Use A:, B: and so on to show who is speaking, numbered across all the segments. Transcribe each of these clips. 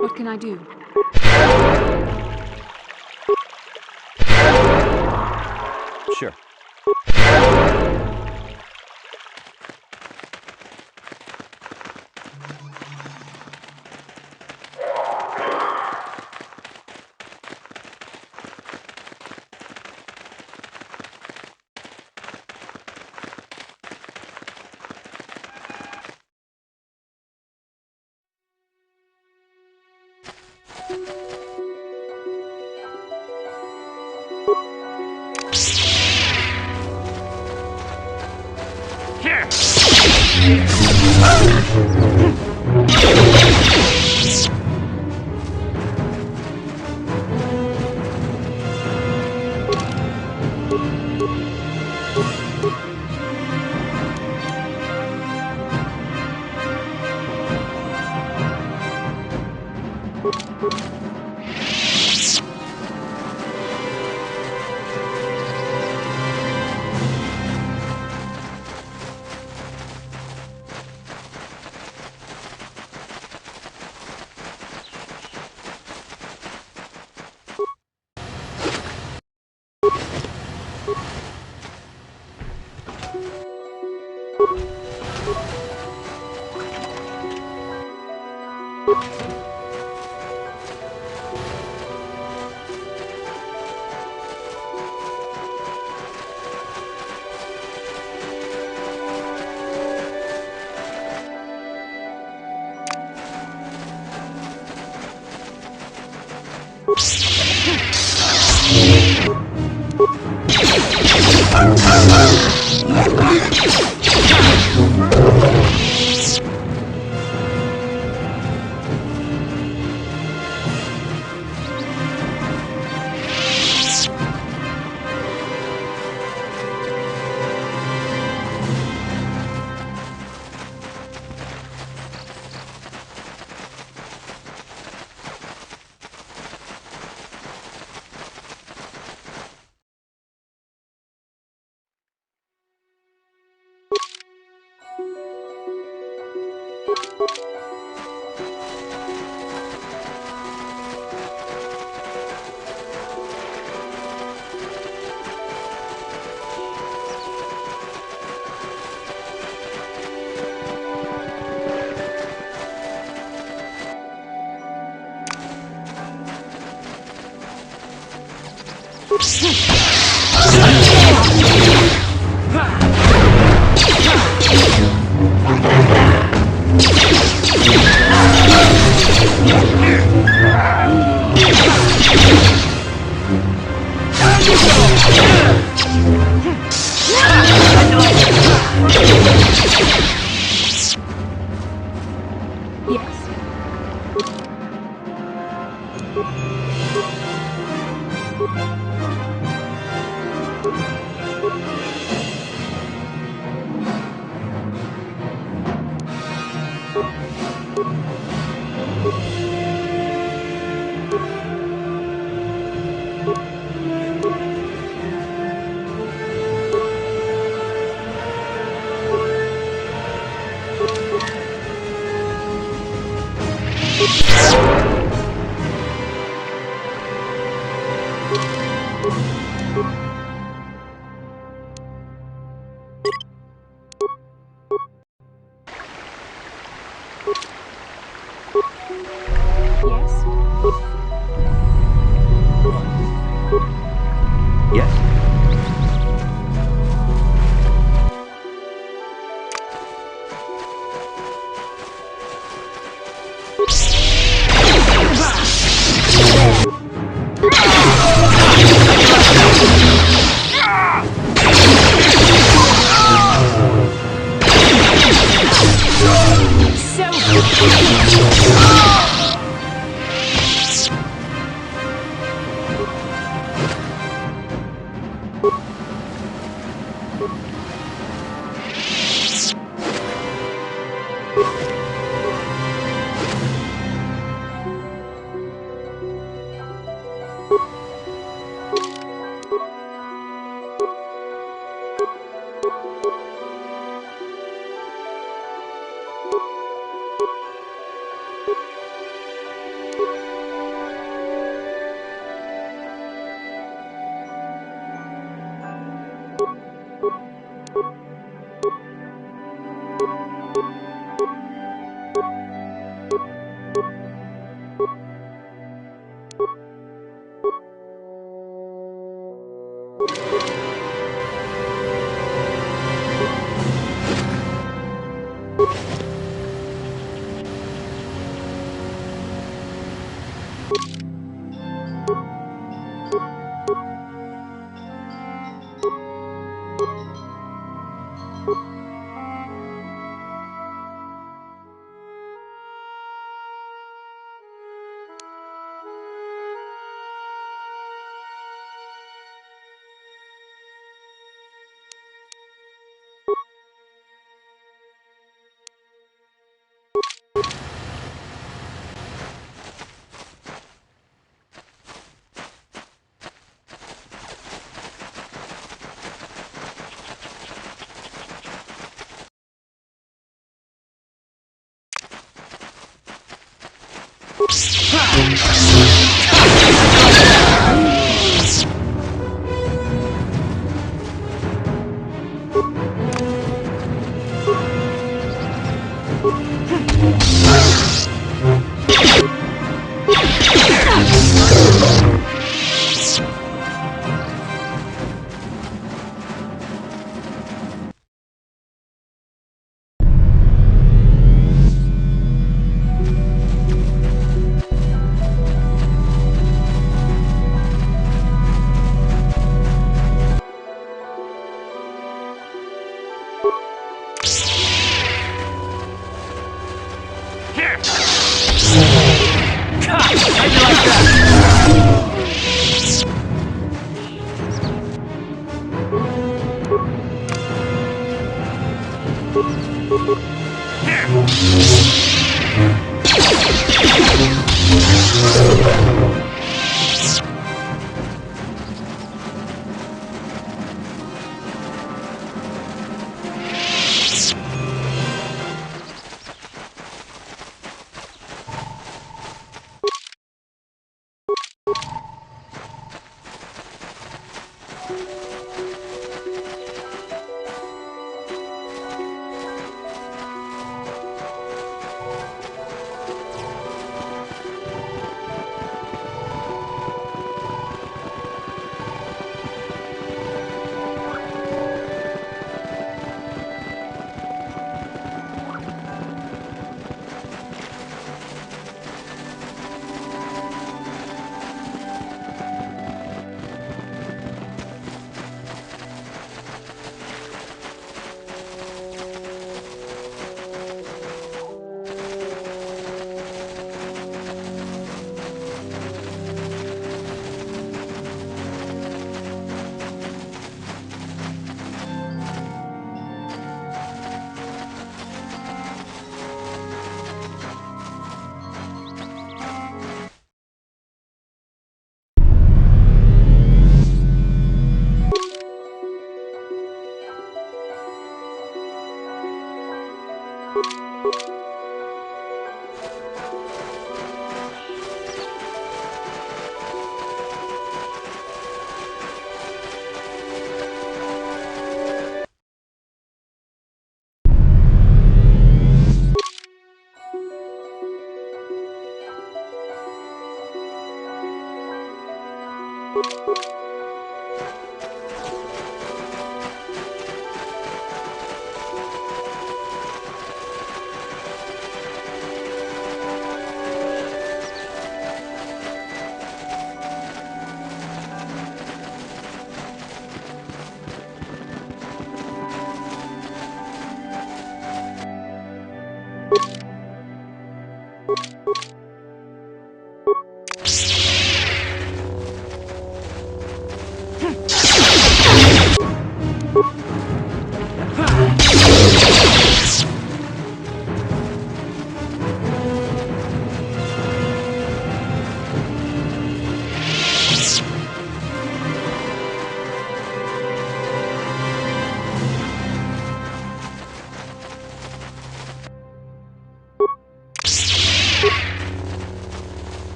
A: What can I do?
B: Sure.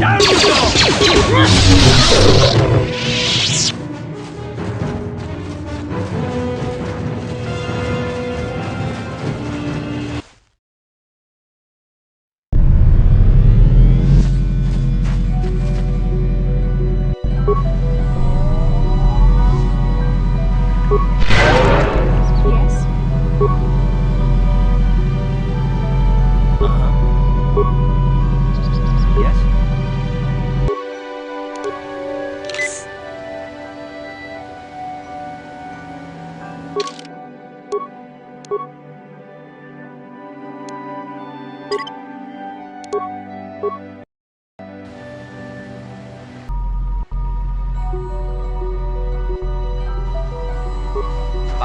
A: Down you go!
C: Yes?
A: Yes?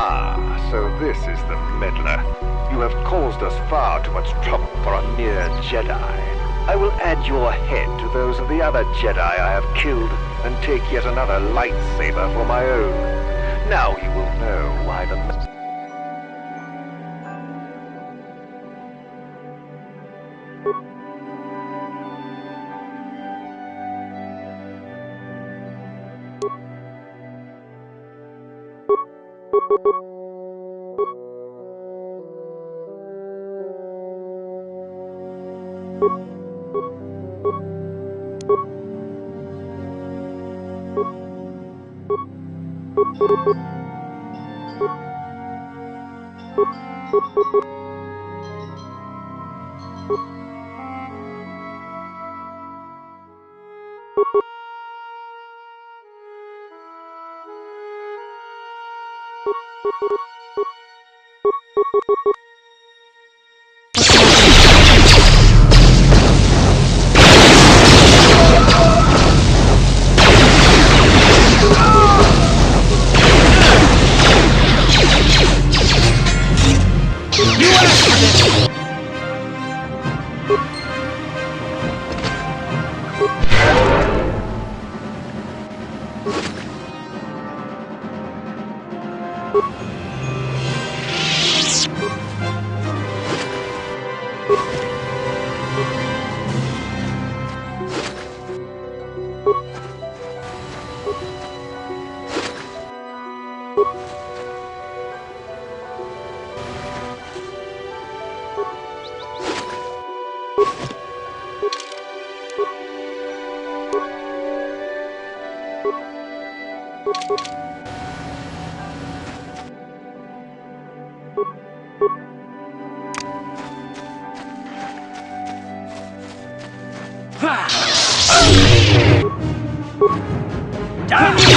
D: Ah, so this is the meddler. You have caused us far too much trouble for a mere Jedi. I will add your head to those of the other Jedi I have killed and take yet another lightsaber for my own. Now you will know why the...
A: Down you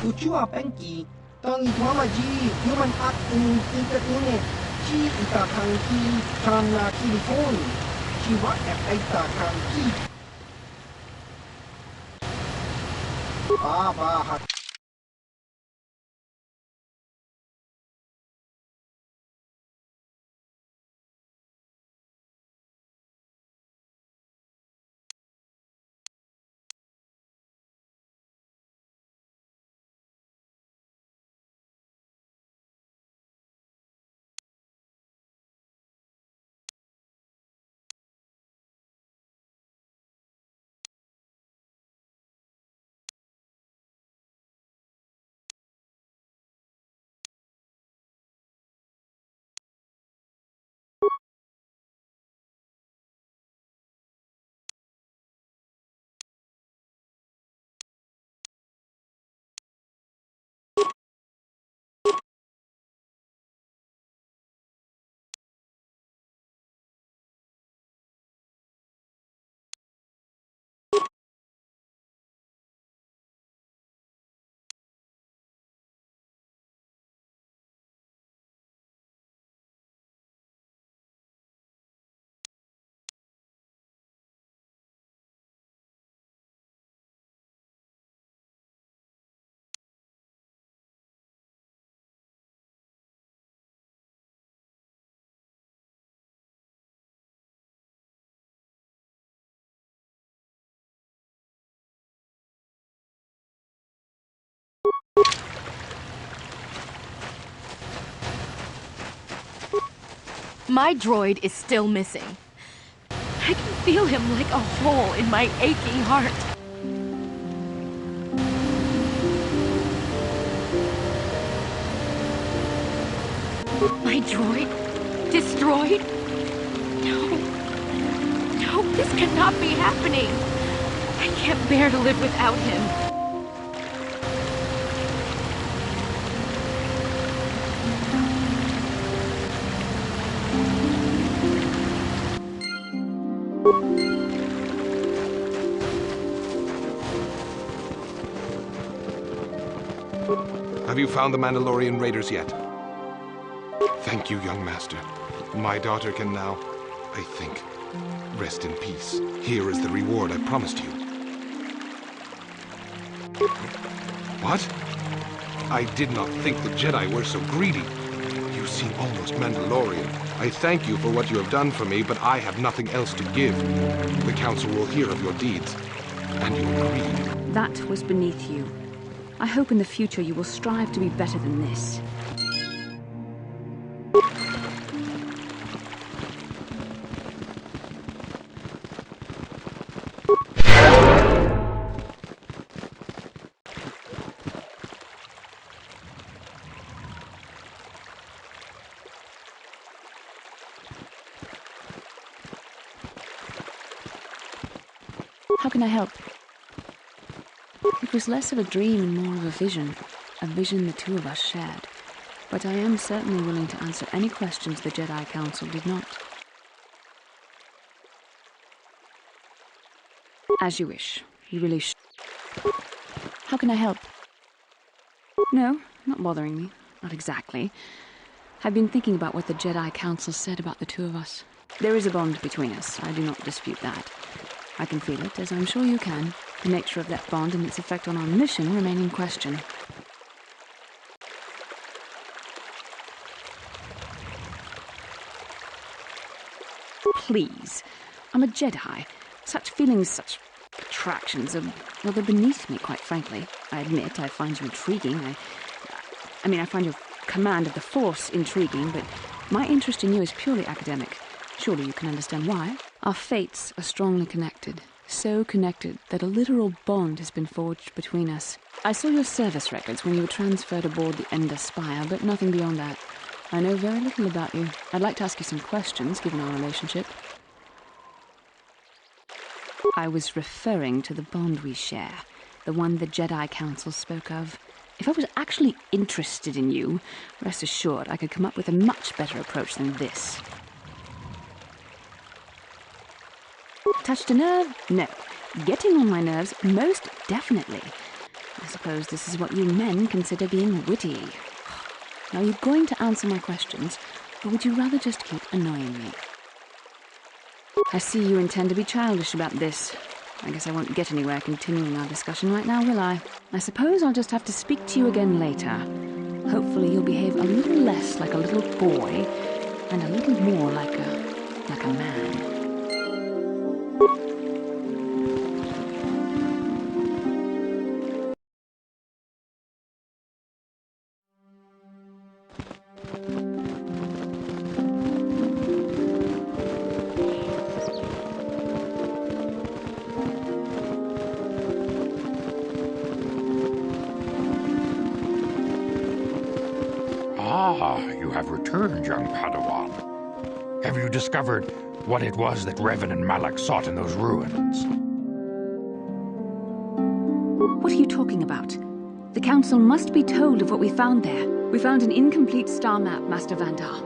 C: Ucua pengki, tangi tuama ji, human act in internet, ji ita kangki, kana telepon, ji wa ita kangki. Baba
E: My droid is still missing. I can feel him like a hole in my aching heart. My droid? Destroyed? No. No, this cannot be happening. I can't bear to live without him.
F: Have you found the Mandalorian raiders yet? Thank you, young master. My daughter can now, I think, rest in peace. Here is the reward I promised you. What? I did not think the Jedi were so greedy. You seem almost Mandalorian. I thank you for what you have done for me, but I have nothing else to give. The Council will hear of your deeds, and your greed.
G: That was beneath you. I hope in the future you will strive to be better than this. How can I help? It was less of a dream and more of a vision the two of us shared. But I am certainly willing to answer any questions the Jedi Council did not. As you wish. You really How can I help? No, not bothering me. Not exactly. I've been thinking about what the Jedi Council said about the two of us. There is a bond between us. I do not dispute that. I can feel it, as I'm sure you can. The nature of that bond and its effect on our mission remain in question. Please. I'm a Jedi. Such feelings, such attractions are, well, they're beneath me, quite frankly. I admit I find you intriguing. I find your command of the Force intriguing, but my interest in you is purely academic. Surely you can understand why. Our fates are strongly connected. So connected that a literal bond has been forged between us. I saw your service records when you were transferred aboard the Ender Spire, but nothing beyond that. I know very little about you. I'd like to ask you some questions, given our relationship. I was referring to the bond we share, the one the Jedi Council spoke of. If I was actually interested in you, rest assured I could come up with a much better approach than this. Touched a nerve? No. Getting on my nerves? Most definitely. I suppose this is what you men consider being witty. Now, you're going to answer my questions, or would you rather just keep annoying me? I see you intend to be childish about this. I guess I won't get anywhere continuing our discussion right now, will I? I suppose I'll just have to speak to you again later. Hopefully you'll behave a little less like a little boy, and a little more like a man.
H: You have returned, young Padawan. Have you discovered what it was that Revan and Malak sought in those ruins?
G: What are you talking about? The Council must be told of what we found there. We found an incomplete star map, Master Vandar,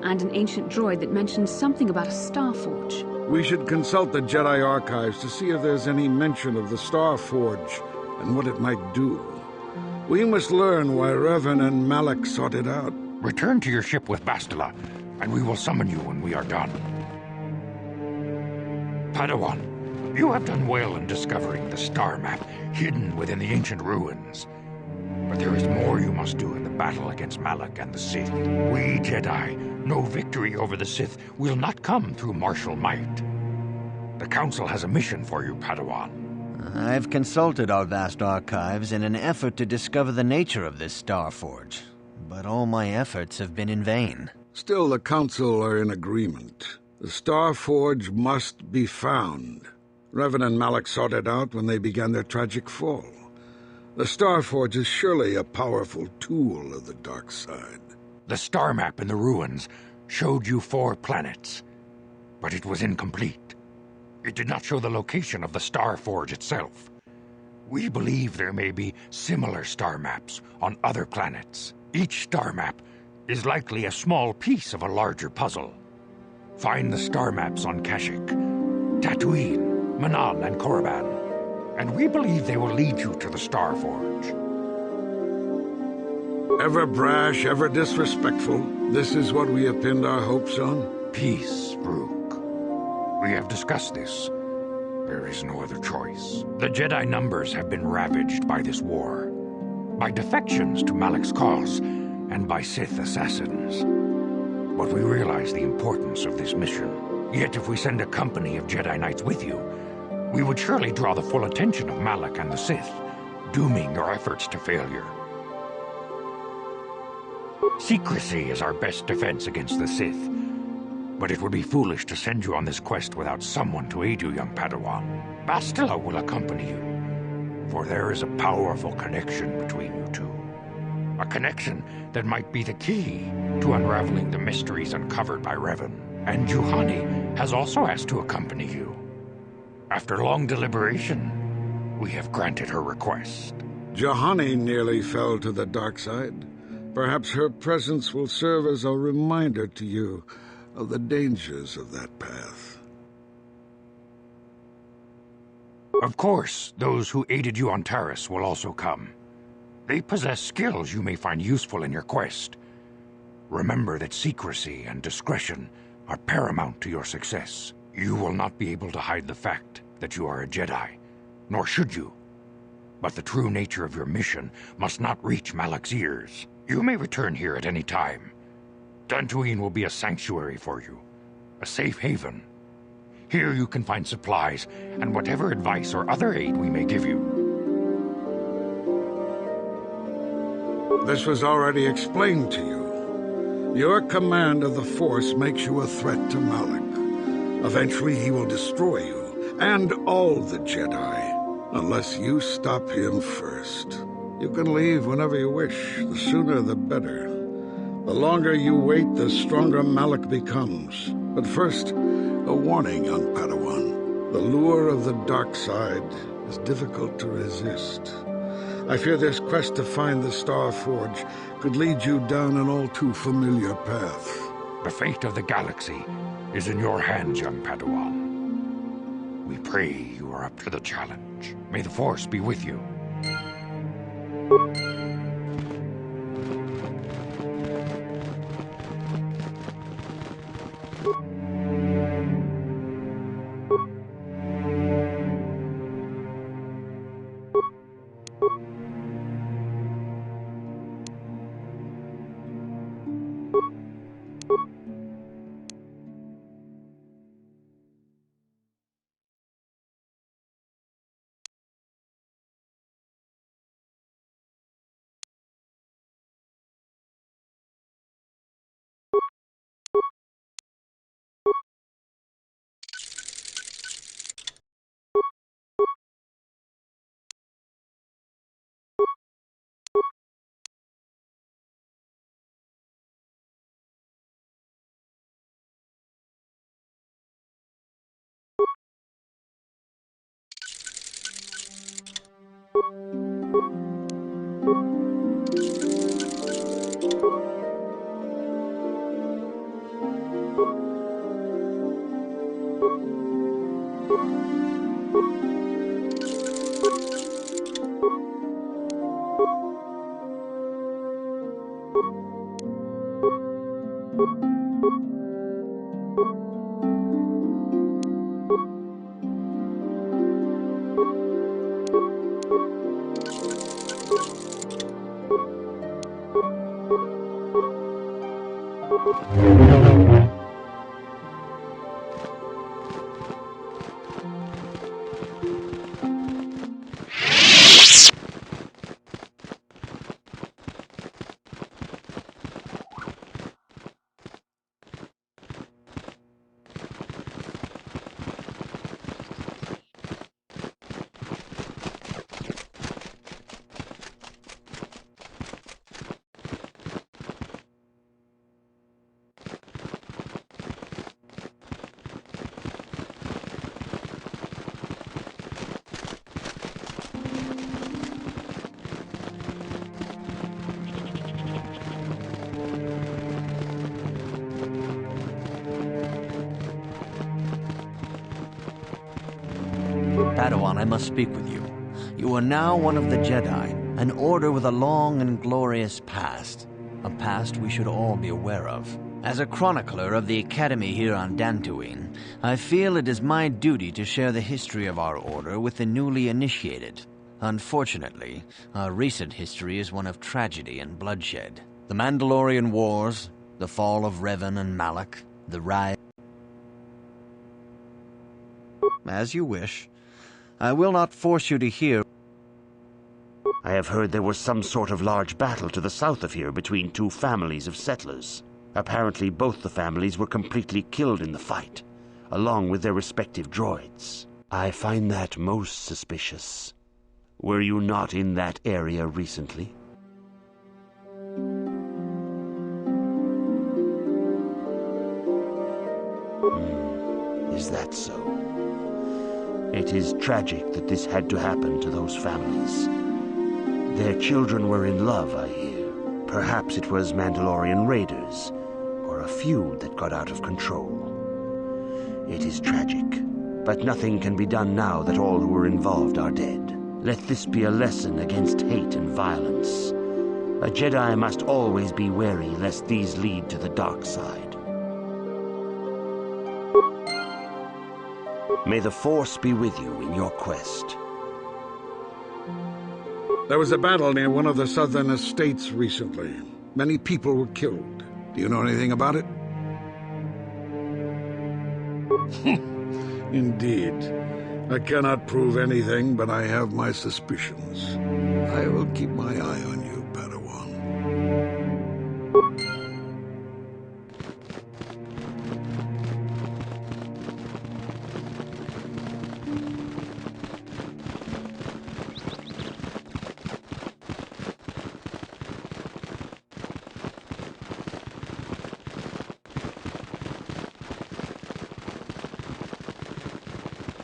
G: and an ancient droid that mentions something about a star forge.
I: We should consult the Jedi archives to see if there's any mention of the Star Forge and what it might do. We must learn why Revan and Malak sought it out.
H: Return to your ship with Bastila, and we will summon you when we are done. Padawan, you have done well in discovering the star map hidden within the ancient ruins. But there is more you must do in the battle against Malak and the Sith. We Jedi know victory over the Sith will not come through martial might. The Council has a mission for you, Padawan.
J: I've consulted our vast archives in an effort to discover the nature of this Star Forge, but all my efforts have been in vain.
I: Still, the Council are in agreement. The Star Forge must be found. Revan and Malak sought it out when they began their tragic fall. The Star Forge is surely a powerful tool of the dark side.
H: The star map in the ruins showed you 4 planets, but it was incomplete. It did not show the location of the Star Forge itself. We believe there may be similar star maps on other planets. Each star map is likely a small piece of a larger puzzle. Find the star maps on Kashyyyk, Tatooine, Manan, and Korriban, and we believe they will lead you to the Star Forge.
I: Ever brash, ever disrespectful. This is what we have pinned our hopes on?
H: Peace, Rook. We have discussed this. There is no other choice. The Jedi numbers have been ravaged by this war. By defections to Malak's cause, and by Sith assassins. But we realize the importance of this mission. Yet if we send a company of Jedi Knights with you, we would surely draw the full attention of Malak and the Sith, dooming your efforts to failure. Secrecy is our best defense against the Sith. But it would be foolish to send you on this quest without someone to aid you, young Padawan. Bastila will accompany you, for there is a powerful connection between you two. A connection that might be the key to unraveling the mysteries uncovered by Revan. And Juhani has also asked to accompany you. After long deliberation, we have granted her request.
I: Juhani nearly fell to the dark side. Perhaps her presence will serve as a reminder to you of the dangers of that path.
H: Of course, those who aided you on Taris will also come. They possess skills you may find useful in your quest. Remember that secrecy and discretion are paramount to your success. You will not be able to hide the fact that you are a Jedi, nor should you. But the true nature of your mission must not reach Malak's ears. You may return here at any time. Dantooine will be a sanctuary for you, a safe haven. Here you can find supplies and whatever advice or other aid we may give you.
I: This was already explained to you. Your command of the Force makes you a threat to Malak. Eventually he will destroy you, and all the Jedi, unless you stop him first. You can leave whenever you wish, the sooner the better. The longer you wait, the stronger Malak becomes. But first, a warning, young Padawan. The lure of the dark side is difficult to resist. I fear this quest to find the Star Forge could lead you down an all too familiar path.
H: The fate of the galaxy is in your hands, young Padawan. We pray you are up to the challenge. May the Force be with you.
J: Padawan, I must speak with you. You are now one of the Jedi, An order with a long and glorious past. A past we should all be aware of. As a chronicler of the Academy here on Dantooine, I feel it is my duty to share the history of our order with the newly initiated. Unfortunately, our recent history is one of tragedy and bloodshed. The Mandalorian Wars, the fall of Revan and Malak, the rise... As you wish. I will not force you to hear.
K: I have heard there was some sort of large battle to the south of here between two families of settlers. Apparently both the families were completely killed in the fight, along with their respective droids. I find that most suspicious. Were you not in that area recently? Is that so? It is tragic that this had to happen to those families. Their children were in love, I hear. Perhaps it was Mandalorian raiders, or a feud that got out of control. It is tragic, but nothing can be done now that all who were involved are dead. Let this be a lesson against hate and violence. A Jedi must always be wary lest these lead to the dark side. May the Force be with you in your quest.
I: There was a battle near one of the southern estates recently. Many people were killed. Do you know anything about it? Indeed. I cannot prove anything, but I have my suspicions. I will keep my eye on you, Padawan.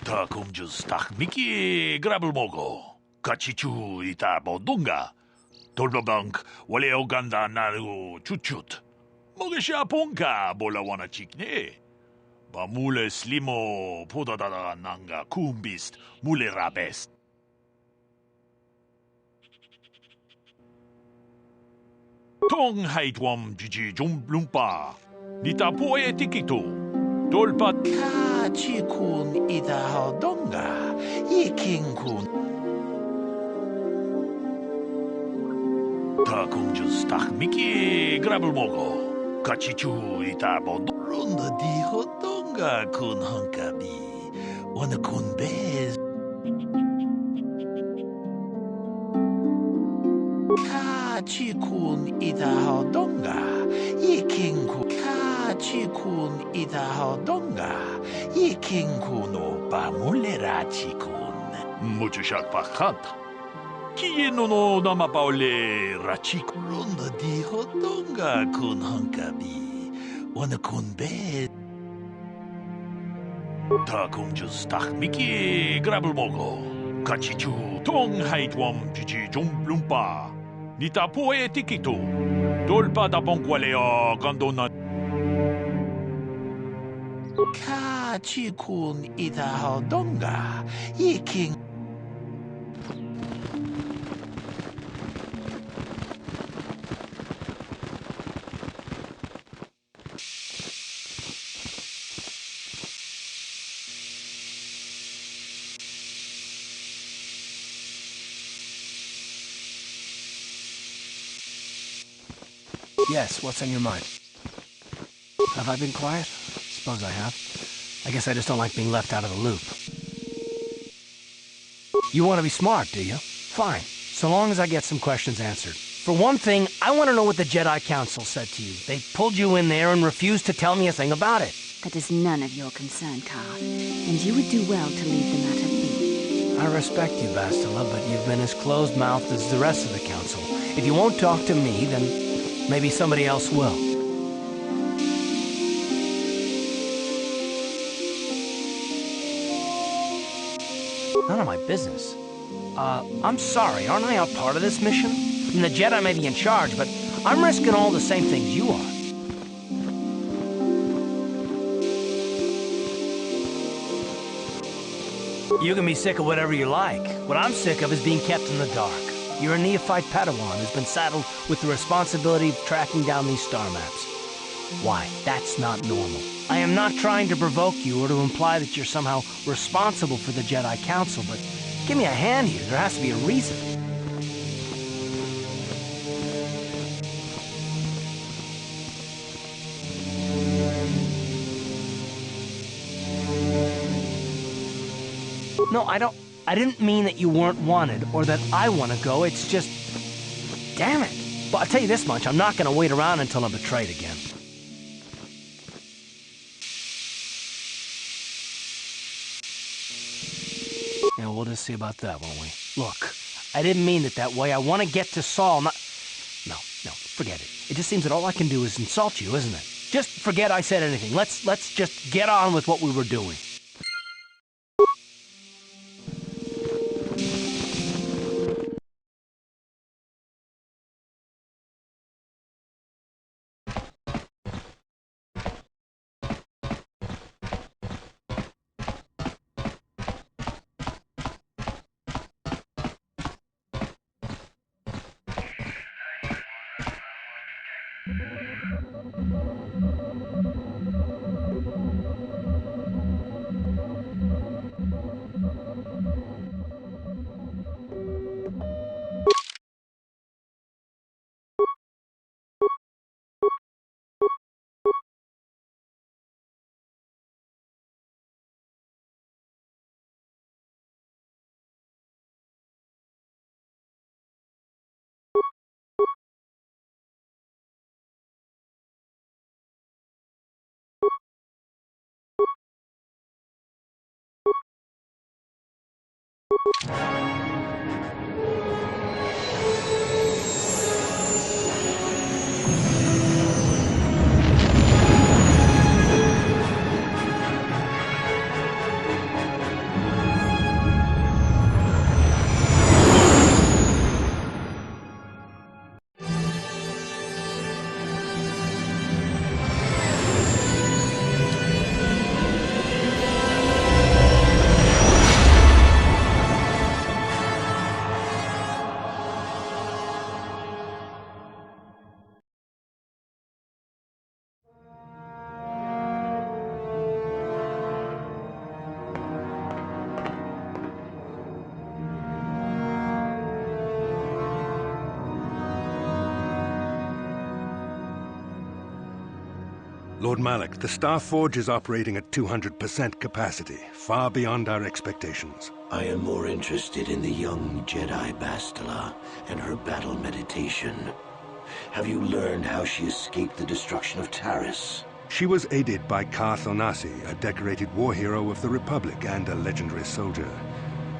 A: Takumjus takmiki grabulmogo. Kachichu ita bodunga. Tolbabank wale oganda naru chuchut. Mogesha ponka bola wana chikne. Bamule slimo podadada nanga kumbist mule rabest. Tong haitwam jiji jumblumpa. Nita poe tikito. Dolpa Kashyyyk ida hodonga. Yikinkun. Takumjus takmiki grabulmogo. Kachichu ita bodrunda di hodonga kun hunkabi. Wana kun bez. Kashyyyk ida hodonga. Yikinkun. Kashyyyk ida hodonga. Yikinkun no bamulera chikun. Mucho shakpakanta. Kieno no namapaole rachikun. Runda di hodonga kun hunkabi. Wana kun be. Takumjus takmiki grabulmogo. Kachichu tong haitwam jiji jumblumpa. Nita poe tikito. Dolpa da bonkwaleo gandona. Kashyyyk ida hodonga. Yiking.
L: Yes, what's on your mind? Have I been quiet? Suppose I have. I guess I just don't like being left out of the loop. You want to be smart, do you? Fine, so long as I get some questions answered. For one thing, I want to know what the Jedi Council said to you. They pulled you in there and refused to tell me a thing about it.
G: That is none of your concern, Carl, and you would do well to leave the matter be.
L: I respect you, Bastila, but you've been as closed-mouthed as the rest of the Council. If you won't talk to me, then maybe somebody else will. None of my business. I'm sorry, aren't I a part of this mission? I mean, the Jedi may be in charge, but I'm risking all the same things you are. You can be sick of whatever you like. What I'm sick of is being kept in the dark. You're a neophyte Padawan who's been saddled with the responsibility of tracking down these star maps. Why, that's not normal. I am not trying to provoke you or to imply that you're somehow responsible for the Jedi Council, but give me a hand here. There has to be a reason. No, I didn't mean that you weren't wanted or that I want to go. It's just... Damn it. But I'll tell you this much, I'm not going to wait around until I'm betrayed again. Yeah, we'll just see about that, won't we? Look, I didn't mean it that way. I want to get to Saul, not... No, forget it. It just seems that all I can do is insult you, isn't it? Just forget I said anything. Let's just get on with what we were doing.
F: Lord Malak, the Star Forge is operating at 200% capacity, far beyond our expectations.
M: I am more interested in the young Jedi Bastila and her battle meditation. Have you learned how she escaped the destruction of Taris?
F: She was aided by Karth Onasi, a decorated war hero of the Republic and a legendary soldier.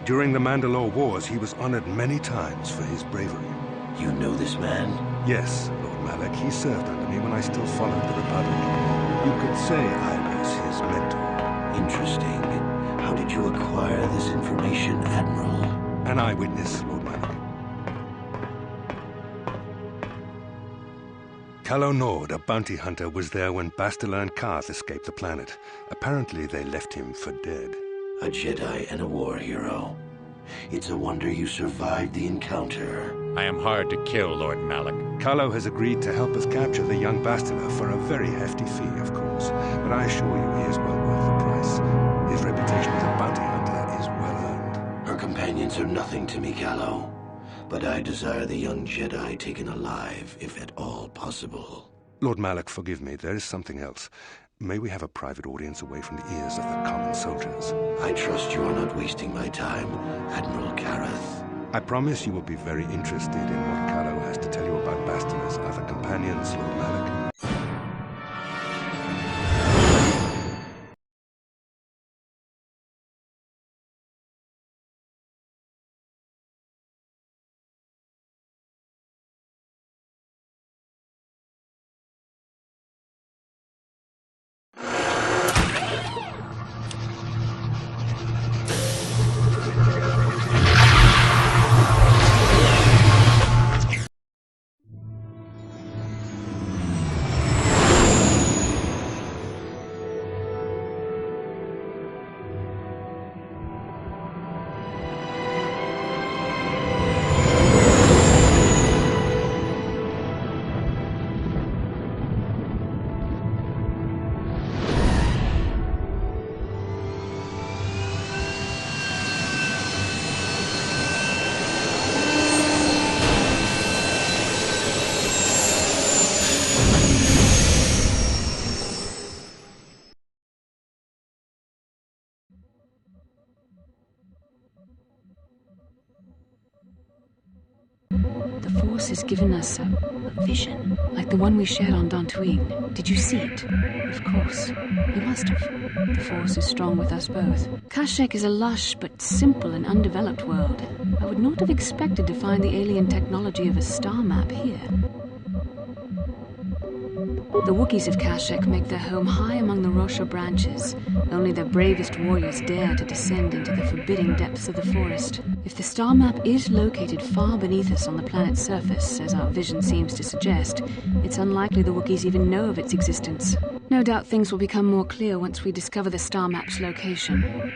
F: During the Mandalore Wars, he was honored many times for his bravery.
M: You know this man?
F: Yes, Lord Malak. He served under me when I still followed the Republic. You could say I was his mentor.
M: Interesting. How did you acquire this information, Admiral?
F: An eyewitness, Lord Malak. Calo Nord, a bounty hunter, was there when Bastila and Karth escaped the planet. Apparently they left him for dead.
M: A Jedi and a war hero. It's a wonder you survived the encounter.
H: I am hard to kill, Lord Malak.
F: Calo has agreed to help us capture the young Bastila for a very hefty fee, of course. But I assure you he is well worth the price. His reputation as a bounty hunter is well earned.
M: Her companions are nothing to me, Calo. But I desire the young Jedi taken alive, if at all possible.
F: Lord Malak, forgive me. There is something else. May we have a private audience away from the ears of the common soldiers?
M: I trust you are not wasting my time, Admiral Karath.
F: I promise you will be very interested in what Calo has to tell you about Bastila's other companions, Lord Malak.
G: The Force has given us a vision, like the one we shared on Dantooine. Did you see it? Of course. You must have. The Force is strong with us both. Kashyyyk is a lush but simple and undeveloped world. I would not have expected to find the alien technology of a star map here. The Wookiees of Kashyyyk make their home high among the Rosha branches. Only their bravest warriors dare to descend into the forbidding depths of the forest. If the star map is located far beneath us on the planet's surface, as our vision seems to suggest, it's unlikely the Wookiees even know of its existence. No doubt things will become more clear once we discover the star map's location.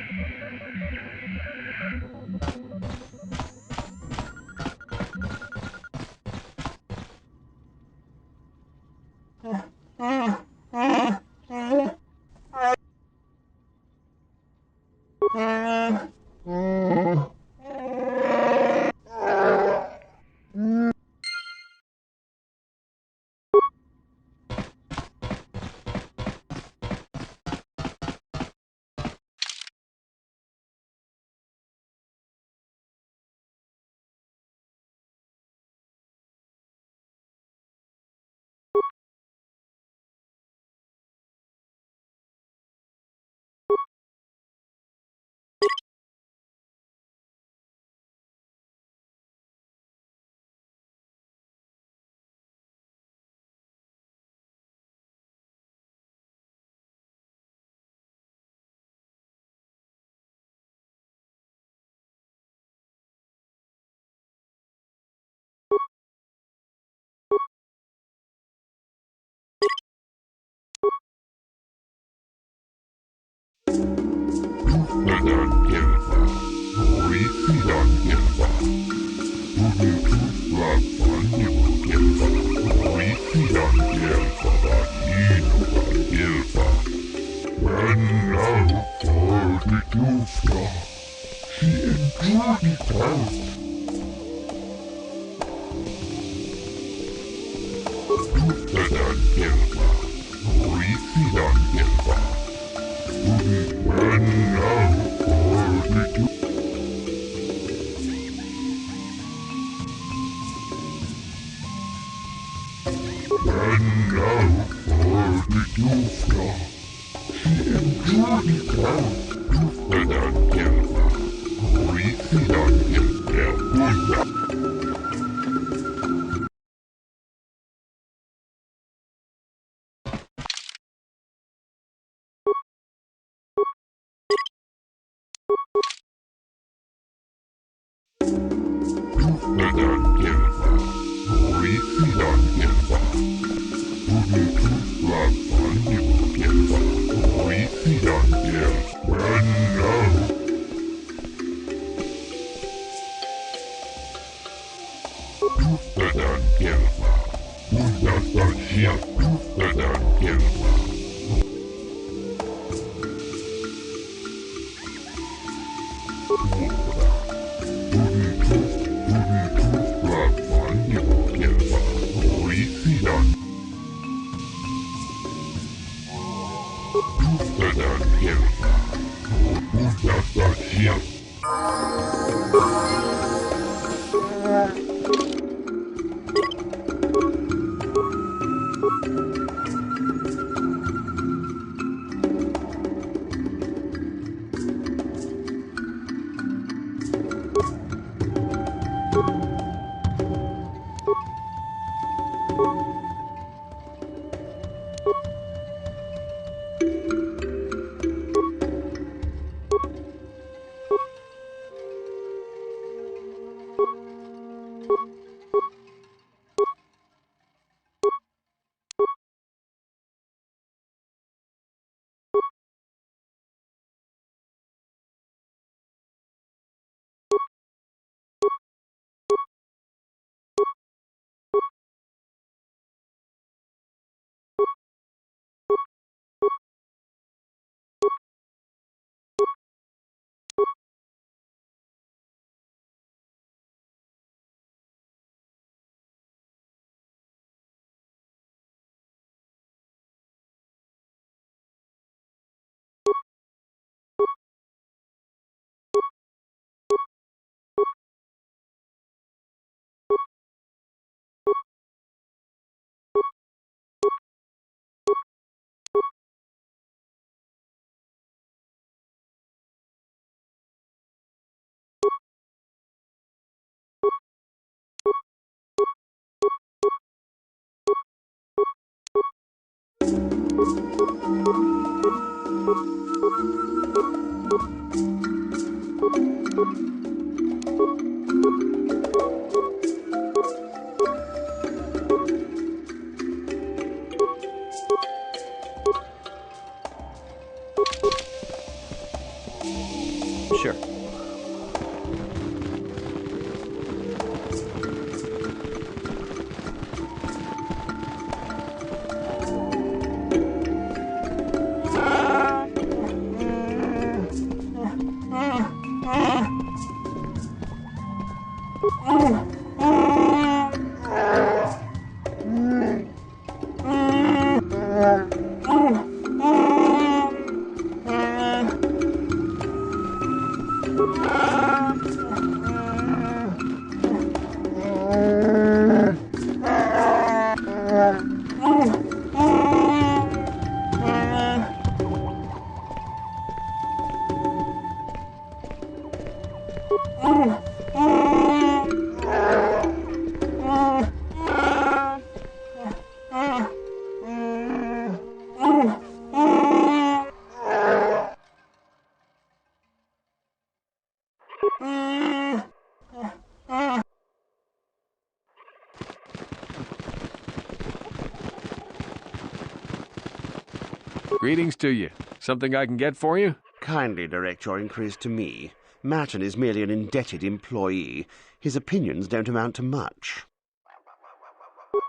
N: Greetings to you. Something I can get for you?
K: Kindly direct your inquiries to me. Martin is merely an indebted employee. His opinions don't amount to much.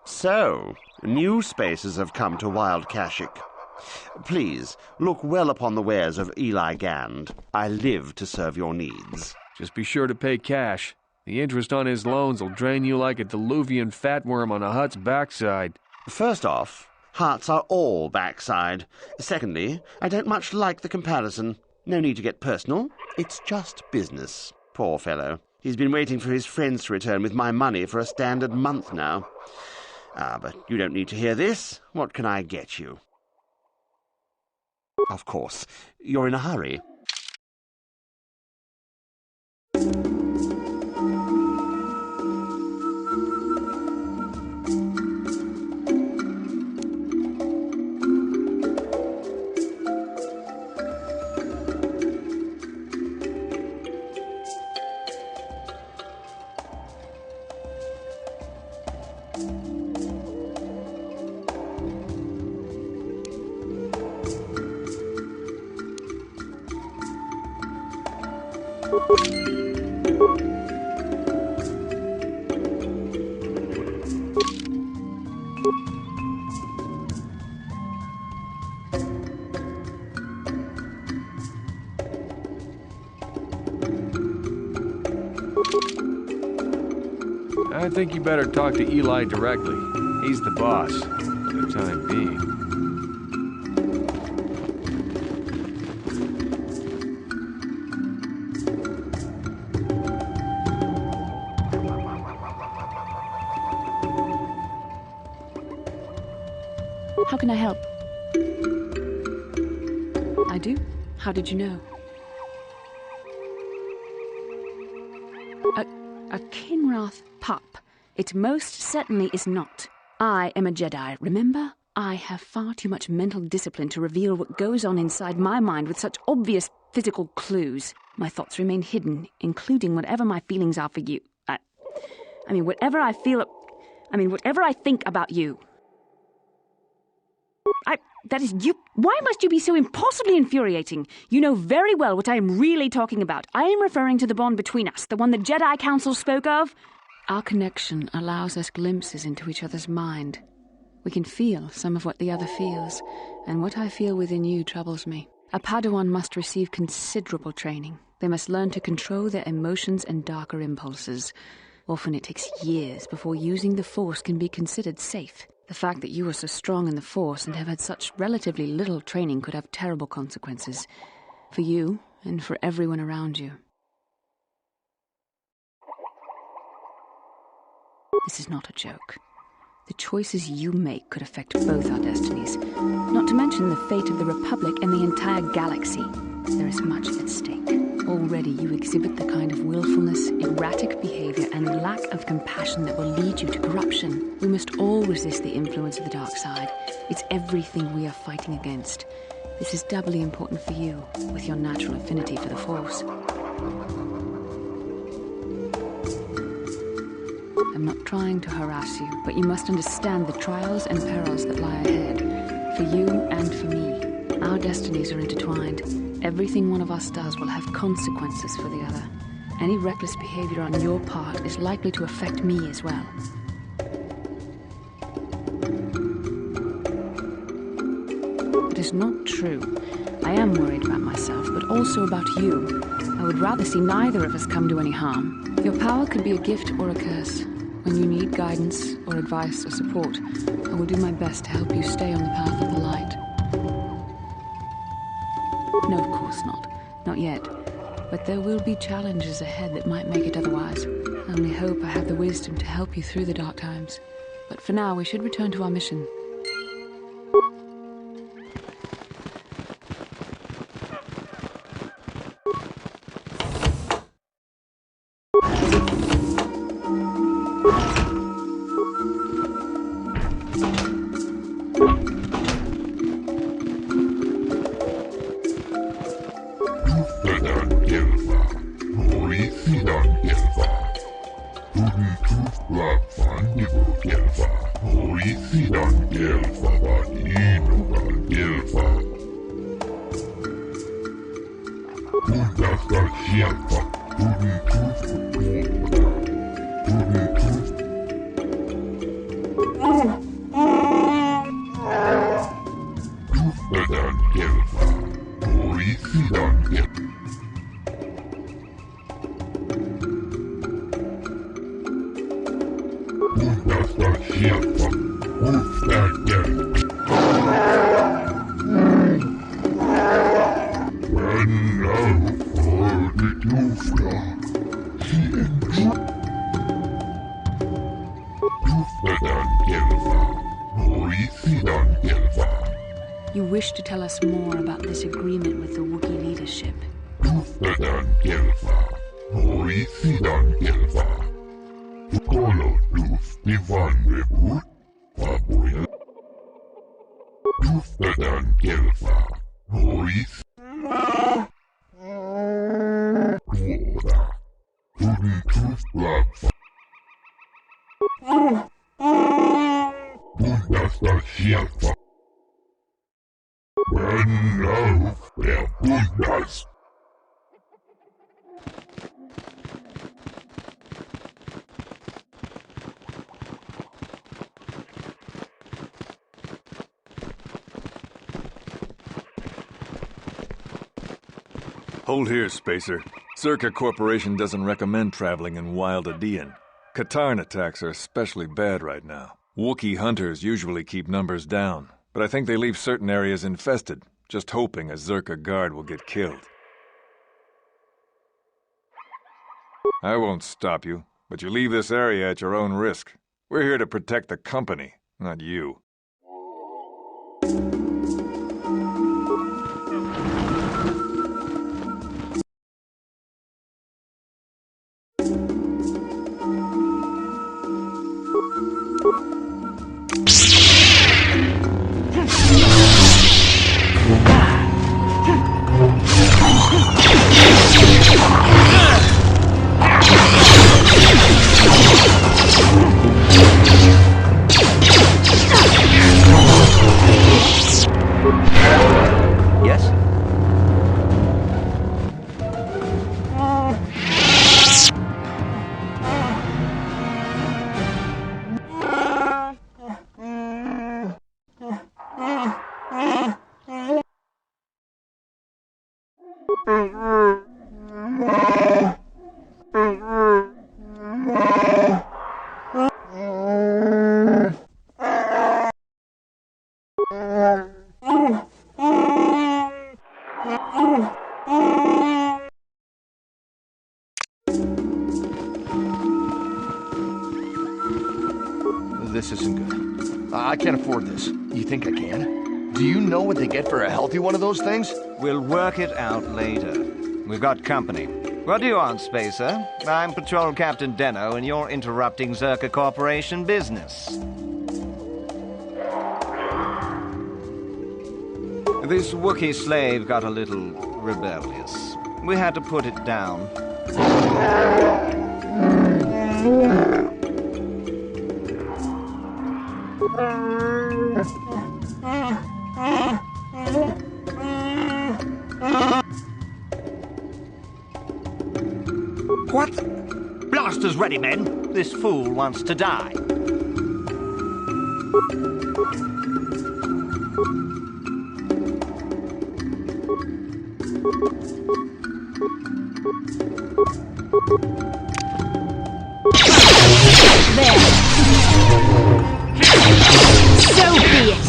K: So, new spaces have come to Wild Kashyyyk. Please, look well upon the wares of Eli Gand. I live to serve your needs.
N: Just be sure to pay cash. The interest on his loans will drain you like a diluvian fatworm on a hut's backside.
K: First off, hearts are all backside. Secondly, I don't much like the comparison. No need to get personal. It's just business. Poor fellow. He's been waiting for his friends to return with my money for a standard month now. But you don't need to hear this. What can I get you? Of course. You're in a hurry.
N: I think you better talk to Eli directly. He's the boss, for the time being.
G: How can I help? I do? How did you know? A Kinrath pup. It most certainly is not. I am a Jedi, remember? I have far too much mental discipline to reveal what goes on inside my mind with such obvious physical clues. My thoughts remain hidden, including whatever my feelings are for you. Whatever I think about you. That is you. Why must you be so impossibly infuriating? You know very well what I am really talking about. I am referring to the bond between us, the one the Jedi Council spoke of. Our connection allows us glimpses into each other's mind. We can feel some of what the other feels, and what I feel within you troubles me. A Padawan must receive considerable training. They must learn to control their emotions and darker impulses. Often it takes years before using the Force can be considered safe. The fact that you are so strong in the Force and have had such relatively little training could have terrible consequences. For you, and for everyone around you. This is not a joke. The choices you make could affect both our destinies. Not to mention the fate of the Republic and the entire galaxy. There is much at stake. Already you exhibit the kind of willfulness, erratic behavior, and lack of compassion that will lead you to corruption. We must all resist the influence of the dark side. It's everything we are fighting against. This is doubly important for you, with your natural affinity for the Force. I'm not trying to harass you, but you must understand the trials and perils that lie ahead. For you and for me. Our destinies are intertwined. Everything one of us does will have consequences for the other. Any reckless behavior on your part is likely to affect me as well. It is not true. I am worried about myself, but also about you. I would rather see neither of us come to any harm. Your power could be a gift or a curse. When you need guidance or advice or support, I will do my best to help you stay on the path of the light. No, of course not. Not yet. But there will be challenges ahead that might make it otherwise. I only hope I have the wisdom to help you through the dark times. But for now, we should return to our mission. You wish to tell us more about this agreement with the Wookiee leadership.
O: Hold here, Spacer. Zerka Corporation doesn't recommend traveling in Wild Adean. Katarn attacks are especially bad right now. Wookiee hunters usually keep numbers down, but I think they leave certain areas infested, just hoping a Zerka guard will get killed. I won't stop you, but you leave this area at your own risk. We're here to protect the company, not you.
P: This isn't good. I can't afford this. You think I can? Do you know what they get for a healthy one of those things?
J: We'll work it out later. We've got company. What do you want, Spacer? I'm Patrol Captain Denno, and you're interrupting Zerka Corporation business. This Wookiee slave got a little rebellious. We had to put it down. What? Blasters ready, men. This fool wants to die.
E: There. So be it.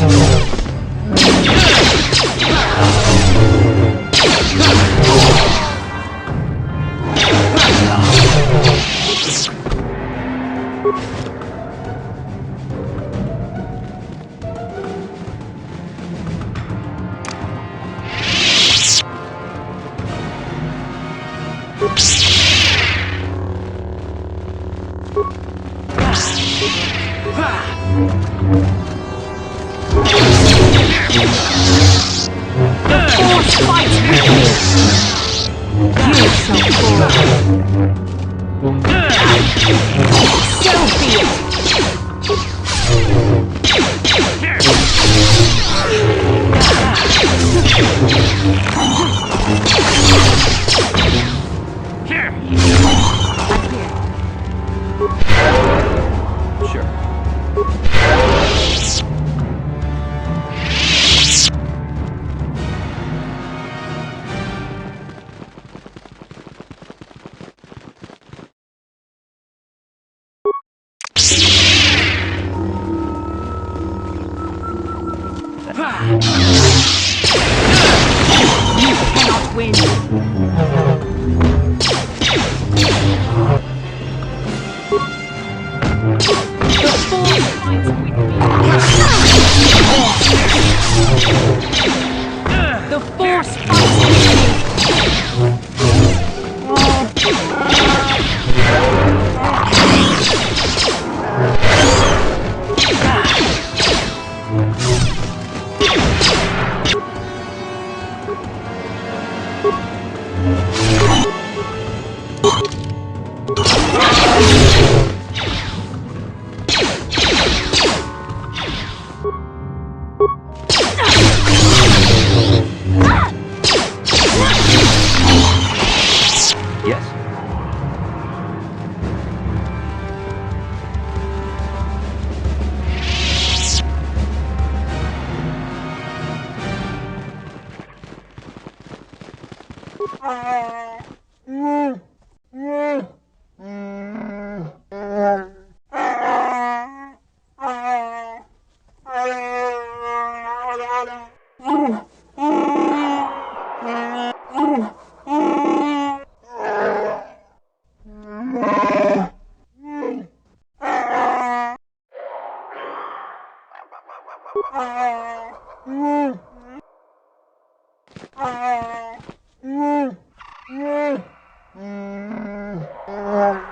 E: You cannot win. The force fights with me. The force fights with me.